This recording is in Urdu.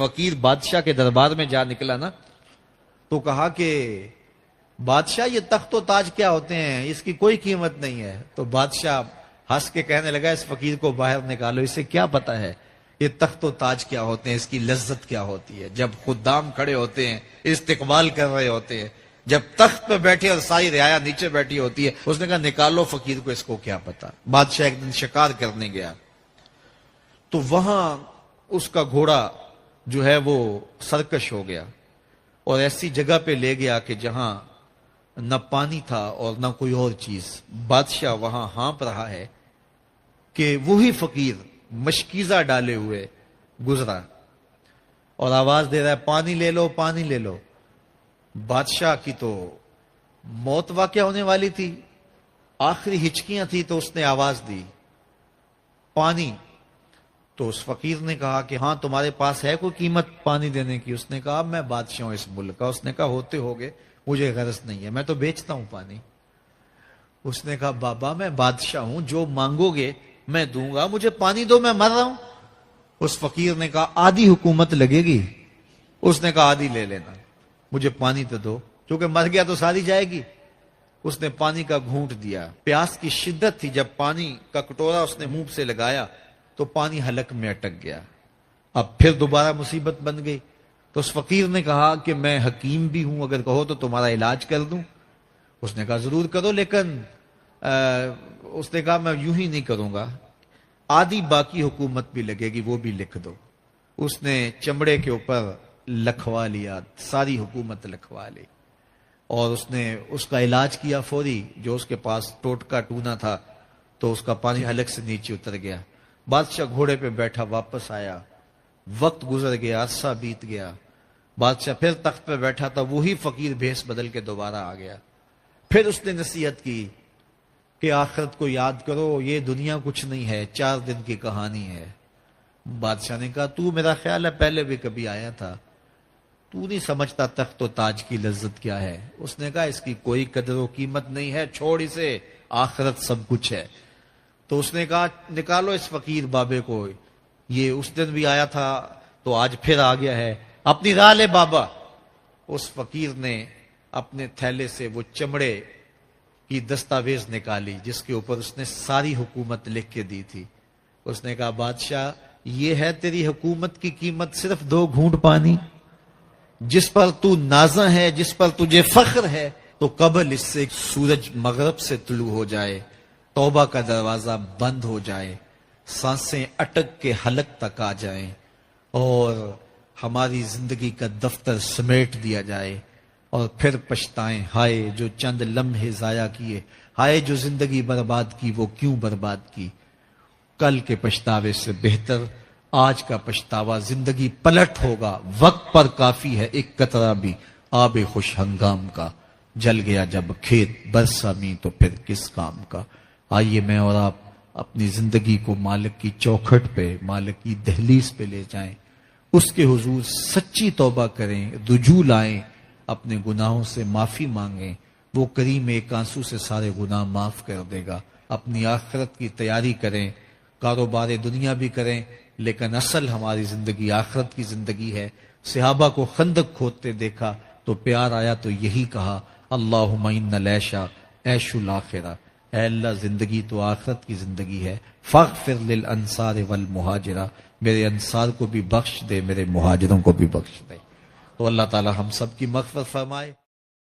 فقیر بادشاہ کے دربار میں جا نکلا نا تو کہا کہ بادشاہ یہ تخت و تاج کیا ہوتے ہیں، اس کی کوئی قیمت نہیں ہے۔ تو بادشاہ ہنس کے کہنے لگا اس فقیر کو باہر نکالو، اسے کیا پتا ہے یہ تخت و تاج کیا ہوتے ہیں، اس کی لذت کیا ہوتی ہے۔ جب خدام کھڑے ہوتے ہیں استقبال کر رہے ہوتے ہیں، جب تخت پہ بیٹھے اور ساری رعایا نیچے بیٹھی ہوتی ہے، اس نے کہا نکالو فقیر کو، اس کو کیا پتا۔ بادشاہ ایک دن شکار کرنے گیا تو وہاں اس کا گھوڑا جو ہے وہ سرکش ہو گیا اور ایسی جگہ پہ لے گیا کہ جہاں نہ پانی تھا اور نہ کوئی اور چیز۔ بادشاہ وہاں ہانپ رہا ہے کہ وہی فقیر مشکیزہ ڈالے ہوئے گزرا اور آواز دے رہا ہے پانی لے لو، پانی لے لو۔ بادشاہ کی تو موت واقع ہونے والی تھی، آخری ہچکیاں تھی، تو اس نے آواز دی پانی۔ تو اس فقیر نے کہا کہ ہاں تمہارے پاس ہے کوئی قیمت پانی دینے کی؟ اس نے کہا میں بادشاہ ہوں اس ملک کا۔ اس نے کہا ہوتے ہوگے، مجھے غرض نہیں ہے، میں تو بیچتا ہوں پانی۔ اس نے کہا بابا میں بادشاہ ہوں، جو مانگو گے میں دوں گا، مجھے پانی دو، میں مر رہا ہوں۔ اس فقیر نے کہا آدھی حکومت لگے گی۔ اس نے کہا آدھی لے لینا، مجھے پانی تو دو، کیونکہ مر گیا تو ساری جائے گی۔ اس نے پانی کا گھونٹ دیا، پیاس کی شدت تھی، جب پانی کا کٹورا اس نے منہ سے لگایا تو پانی حلق میں اٹک گیا۔ اب پھر دوبارہ مصیبت بن گئی تو اس فقیر نے کہا کہ میں حکیم بھی ہوں، اگر کہو تو تمہارا علاج کر دوں۔ اس نے کہا ضرور کرو، لیکن اس نے کہا میں یوں ہی نہیں کروں گا، آدھی باقی حکومت بھی لگے گی، وہ بھی لکھ دو۔ اس نے چمڑے کے اوپر لکھوا لیا، ساری حکومت لکھوا لی اور اس نے اس کا علاج کیا فوری۔ جو اس کے پاس ٹوٹکا ٹونا تھا تو اس کا پانی حلق سے نیچے اتر گیا۔ بادشاہ گھوڑے پہ بیٹھا واپس آیا، وقت گزر گیا، عرصہ بیت گیا۔ بادشاہ پھر تخت پہ بیٹھا تھا، وہی فقیر بھیس بدل کے دوبارہ آ گیا۔ پھر اس نے نصیحت کی کہ آخرت کو یاد کرو، یہ دنیا کچھ نہیں ہے، 4 دن کی کہانی ہے۔ بادشاہ نے کہا تو میرا خیال ہے پہلے بھی کبھی آیا تھا، تو نہیں سمجھتا تخت و تاج کی لذت کیا ہے۔ اس نے کہا اس کی کوئی قدر و قیمت نہیں ہے، چھوڑ اسے، آخرت سب کچھ ہے۔ تو اس نے کہا نکالو اس فقیر بابے کو، یہ اس دن بھی آیا تھا تو آج پھر آ گیا ہے، اپنی راہ لے بابا۔ اس فقیر نے اپنے تھیلے سے وہ چمڑے کی دستاویز نکالی جس کے اوپر اس نے ساری حکومت لکھ کے دی تھی۔ اس نے کہا بادشاہ یہ ہے تیری حکومت کی قیمت، صرف 2 گھونٹ پانی، جس پر تو نازاں ہے، جس پر تجھے فخر ہے، تو قبل اس سے سورج مغرب سے طلوع ہو جائے، توبہ کا دروازہ بند ہو جائے، سانسیں اٹک کے حلق تک آ جائیں اور ہماری زندگی کا دفتر سمیٹ دیا جائے، اور پھر پچھتائیں ہائے جو چند لمحے ضائع کیے، ہائے جو زندگی برباد کی وہ کیوں برباد کی۔ کل کے پچھتاوے سے بہتر آج کا پچھتاوا، زندگی پلٹ ہوگا، وقت پر کافی ہے ایک قطرہ بھی آب خوش ہنگام کا، جل گیا جب کھیت برسا می تو پھر کس کام کا۔ آئیے میں اور آپ اپنی زندگی کو مالک کی چوکھٹ پہ، مالک کی دہلیز پہ لے جائیں، اس کے حضور سچی توبہ کریں، رجوع لائیں، اپنے گناہوں سے معافی مانگیں، وہ کریم ایک آنسو سے سارے گناہ معاف کر دے گا۔ اپنی آخرت کی تیاری کریں، کاروبار دنیا بھی کریں، لیکن اصل ہماری زندگی آخرت کی زندگی ہے۔ صحابہ کو خندق کھودتے دیکھا تو پیار آیا تو یہی کہا اللہم ان العیش عیش الاخرہ، اے اللہ زندگی تو آخرت کی زندگی ہے، فاغفر للانصار والمہاجرہ، میرے انصار کو بھی بخش دے، میرے مہاجروں کو بھی بخش دے۔ تو اللہ تعالی ہم سب کی مغفرت فرمائے۔